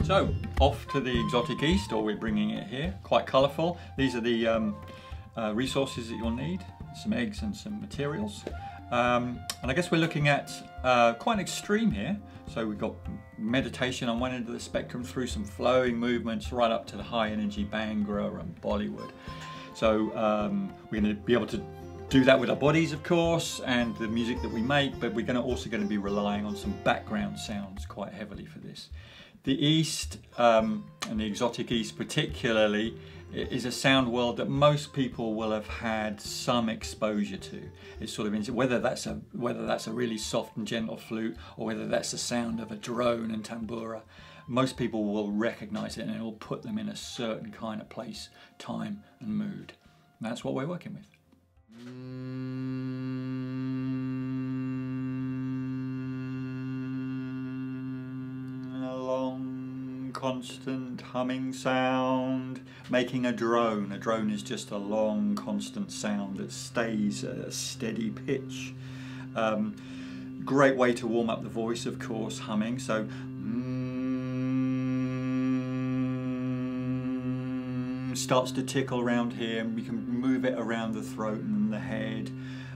So, off to the exotic East, or we're bringing it here. Quite colourful. These are the resources that you'll need. Some eggs and some materials. And I guess we're looking at quite an extreme here. So we've got meditation on one end of the spectrum through some flowing movements right up to the high energy Bhangra and Bollywood. So we're going to be able to do that with our bodies, of course, and the music that we make, but we're also going to be relying on some background sounds quite heavily for this. The East, and the exotic East particularly, is a sound world that most people will have had some exposure to. It's sort of whether that's a really soft and gentle flute, or whether that's the sound of a drone and tambura. Most people will recognise it, and it will put them in a certain kind of place, time, and mood. And that's what we're working with. A long, constant humming sound, making a drone. A drone is just a long, constant sound that stays at a steady pitch. Great way to warm up the voice, of course, humming. So starts to tickle around here, and we can move it around the throat and the head,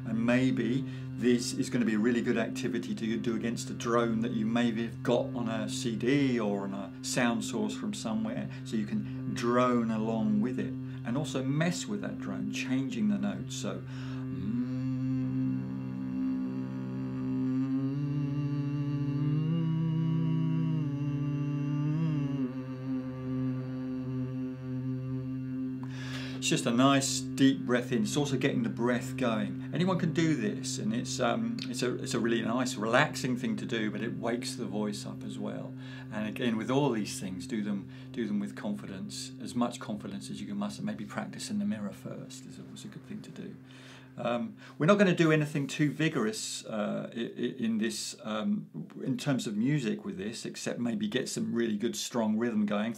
and maybe this is going to be a really good activity to do against a drone that you maybe have got on a CD or on a sound source from somewhere, so you can drone along with it and also mess with that drone, changing the notes. So it's just a nice deep breath in. It's also getting the breath going. Anyone can do this, and it's a really nice, relaxing thing to do, but it wakes the voice up as well. And again, with all these things, do them with confidence, as much confidence as you can muster. Maybe practice in the mirror first is always a good thing to do. We're not going to do anything too vigorous in this, in terms of music with this, except maybe get some really good strong rhythm going.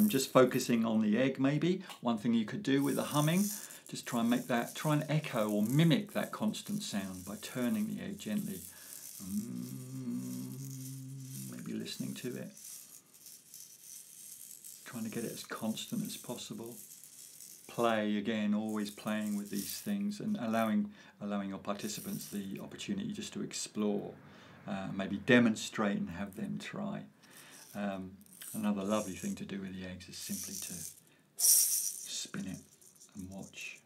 Just focusing on the egg maybe. One thing you could do with the humming, just try and echo or mimic that constant sound by turning the egg gently. Maybe listening to it. Trying to get it as constant as possible. Play again, always playing with these things, and allowing your participants the opportunity just to explore, maybe demonstrate and have them try. Another lovely thing to do with the eggs is simply to spin it and watch.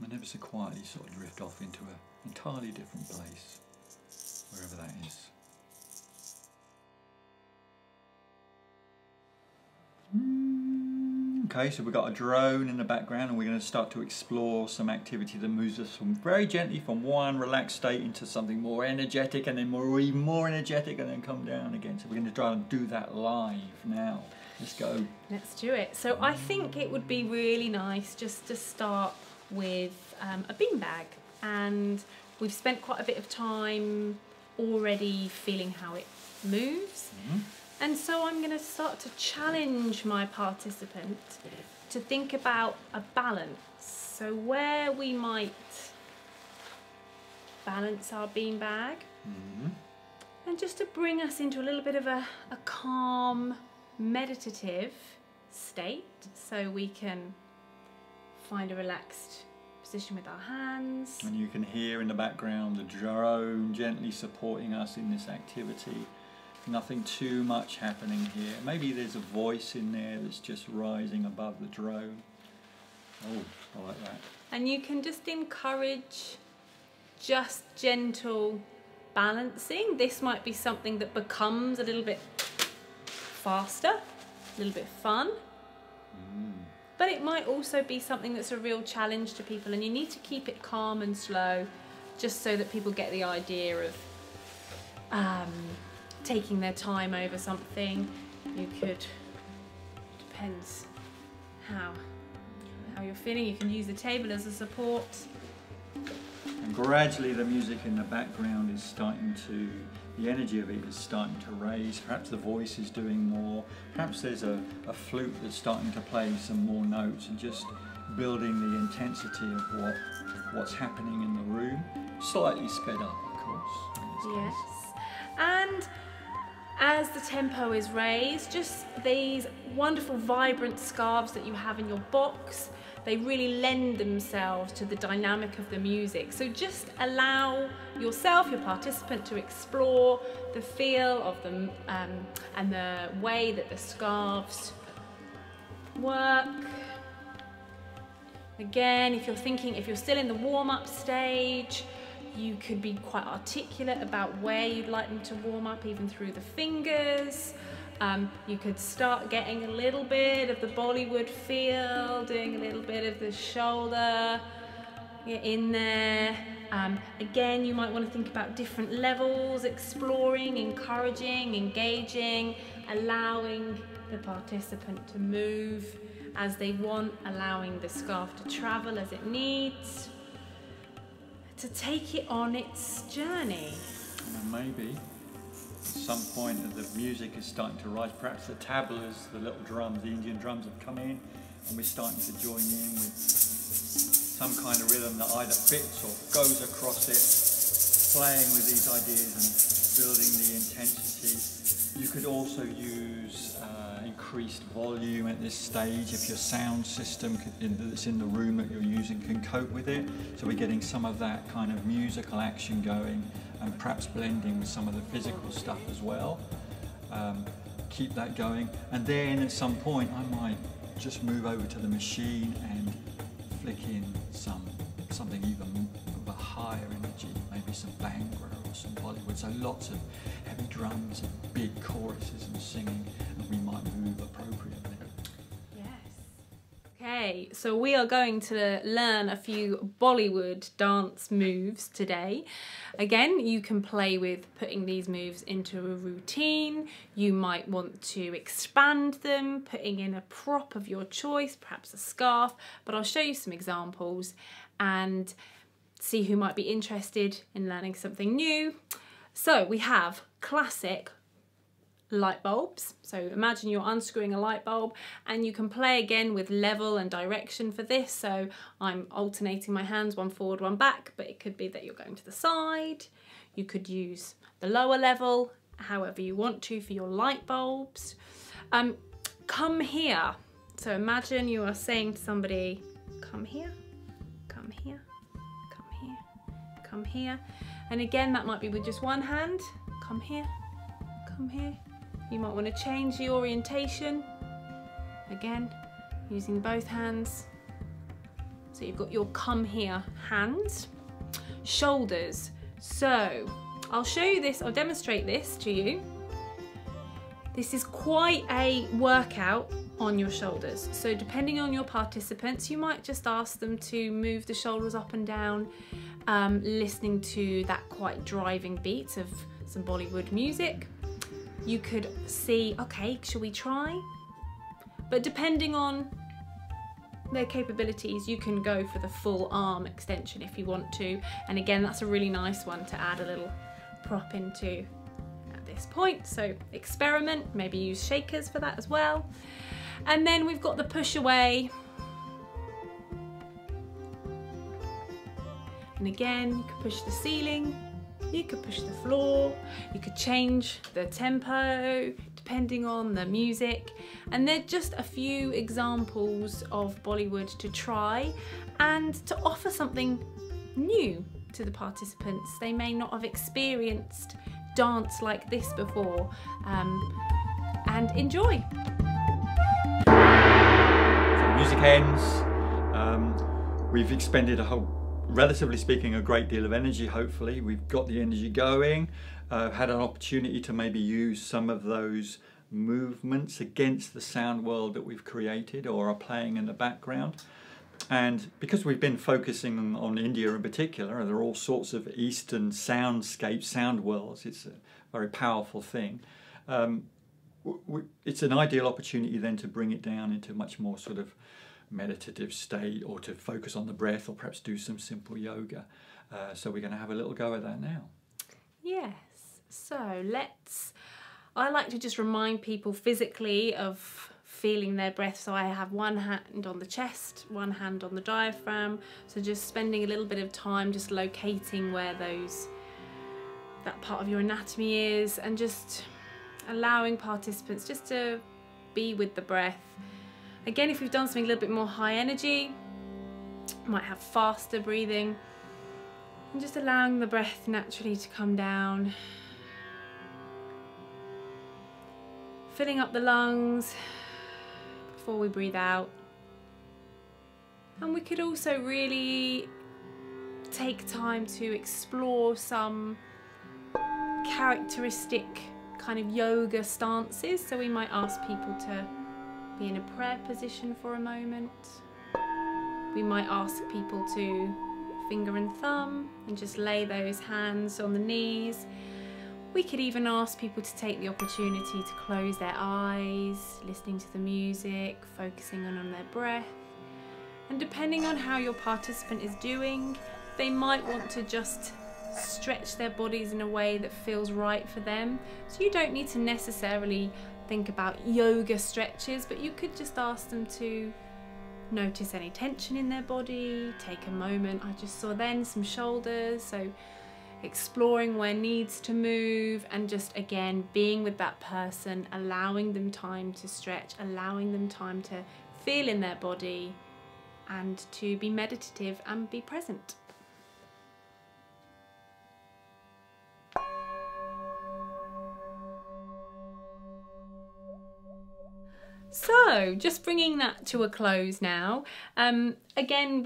And ever so quietly sort of drift off into an entirely different place, wherever that is. Okay, so we've got a drone in the background, and we're going to start to explore some activity that moves us very gently from one relaxed state into something more energetic, and then even more energetic, and then come down again. So we're going to try and do that live now. Let's go. Let's do it. So I think it would be really nice just to start with a beanbag, and we've spent quite a bit of time already feeling how it moves. And so I'm going to start to challenge my participant to think about a balance. So where we might balance our beanbag, and just to bring us into a little bit of a calm, meditative state, so we can find a relaxed position with our hands. And you can hear in the background the drone gently supporting us in this activity. Nothing too much happening here. Maybe there's a voice in there that's just rising above the drone. Oh, I like that. And you can just encourage just gentle balancing. This might be something that becomes a little bit faster, a little bit fun. But it might also be something that's a real challenge to people, and you need to keep it calm and slow, just so that people get the idea of taking their time over something. You could, depends how you're feeling, you can use the table as a support. And gradually the music in the background is the energy of it is starting to raise. Perhaps the voice is doing more. Perhaps there's a flute that's starting to play some more notes, and just building the intensity of what's happening in the room. Slightly sped up, of course. Yes. And as the tempo is raised, just these wonderful vibrant scarves that you have in your box, they really lend themselves to the dynamic of the music. So just allow yourself, your participant, to explore the feel of them and the way that the scarves work. Again, if you're still in the warm-up stage, you could be quite articulate about where you'd like them to warm up, even through the fingers. You could start getting a little bit of the Bollywood feel, doing a little bit of the shoulder in there. Again, you might want to think about different levels, exploring, encouraging, engaging, allowing the participant to move as they want, allowing the scarf to travel as it needs, to take it on its journey. And maybe at some point as the music is starting to rise, perhaps the tablas, the little drums, the Indian drums have come in, and we're starting to join in with some kind of rhythm that either fits or goes across it, playing with these ideas and building the intensity. You could also use increased volume at this stage if your sound system that's in the room that you're using can cope with it. So we're getting some of that kind of musical action going and perhaps blending with some of the physical stuff as well. Keep that going, and then at some point I might just move over to the machine and flick in something even of a higher energy, maybe some Bhangra or some Bollywood. So lots of heavy drums and big choruses and singing, and we might move appropriately. Yes. Okay, so we are going to learn a few Bollywood dance moves today. Again, you can play with putting these moves into a routine. You might want to expand them, putting in a prop of your choice, perhaps a scarf, but I'll show you some examples and see who might be interested in learning something new. So we have classic light bulbs. So imagine you're unscrewing a light bulb, and you can play again with level and direction for this. So I'm alternating my hands, one forward, one back, but it could be that you're going to the side. You could use the lower level, however you want to, for your light bulbs. Come here. So imagine you are saying to somebody, come here, come here, come here, come here. And again, that might be with just one hand. Come here, come here. You might want to change the orientation. Again, using both hands. So you've got your come here hands. Shoulders. So I'll show you this, I'll demonstrate this to you. This is quite a workout on your shoulders. So depending on your participants, you might just ask them to move the shoulders up and down, listening to that quite driving beat of some Bollywood music. You could see, okay, shall we try? But depending on their capabilities, you can go for the full arm extension if you want to. And again, that's a really nice one to add a little prop into at this point. So experiment, maybe use shakers for that as well. And then we've got the push away. And again, you could push the ceiling. You could push the floor, you could change the tempo depending on the music, and they're just a few examples of Bollywood to try and to offer something new to the participants. They may not have experienced dance like this before, and enjoy. So music ends, we've expended relatively speaking, a great deal of energy. Hopefully we've got the energy going, had an opportunity to maybe use some of those movements against the sound world that we've created or are playing in the background. And because we've been focusing on India in particular, there are all sorts of Eastern soundscapes, sound worlds. It's a very powerful thing. It's an ideal opportunity then to bring it down into much more sort of meditative state, or to focus on the breath, or perhaps do some simple yoga. So we're going to have a little go at that now. Yes, so I like to just remind people physically of feeling their breath. So I have one hand on the chest, one hand on the diaphragm. So just spending a little bit of time just locating where that part of your anatomy is, and just allowing participants just to be with the breath. Again, if we've done something a little bit more high energy, might have faster breathing, and just allowing the breath naturally to come down, filling up the lungs before we breathe out. And we could also really take time to explore some characteristic kind of yoga stances. So we might ask people to be in a prayer position for a moment. We might ask people to finger and thumb and just lay those hands on the knees. We could even ask people to take the opportunity to close their eyes, listening to the music, focusing on their breath. And depending on how your participant is doing, they might want to just stretch their bodies in a way that feels right for them. So you don't need to necessarily think about yoga stretches, but you could just ask them to notice any tension in their body, take a moment. I just saw then some shoulders, so exploring where needs to move, and just again being with that person, allowing them time to stretch, allowing them time to feel in their body and to be meditative and be present. So, just bringing that to a close now. Again,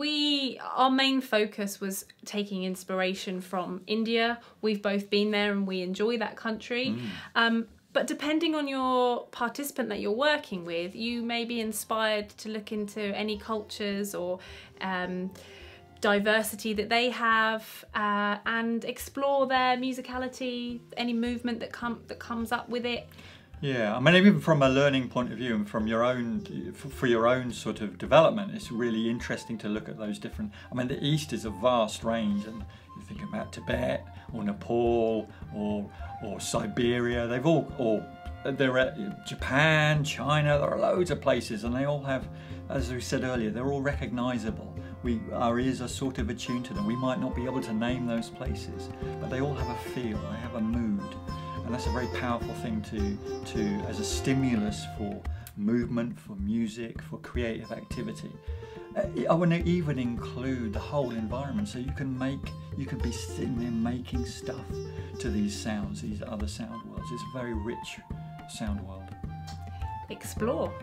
our main focus was taking inspiration from India. We've both been there and we enjoy that country. But depending on your participant that you're working with, you may be inspired to look into any cultures or diversity that they have, and explore their musicality, any movement that comes up with it. Yeah, I mean, even from a learning point of view and from your own, for your own sort of development, it's really interesting to look at those different, I mean, the East is a vast range, and you think about Tibet or Nepal or Siberia, they've all, or they're at Japan, China, there are loads of places, and they all have, as we said earlier, they're all recognizable. Our ears are sort of attuned to them. We might not be able to name those places, but they all have a feel, they have a mood. And that's a very powerful thing to as a stimulus for movement, for music, for creative activity. I want to even include the whole environment, so you can be sitting there making stuff to these sounds, these other sound worlds. It's a very rich sound world. Explore.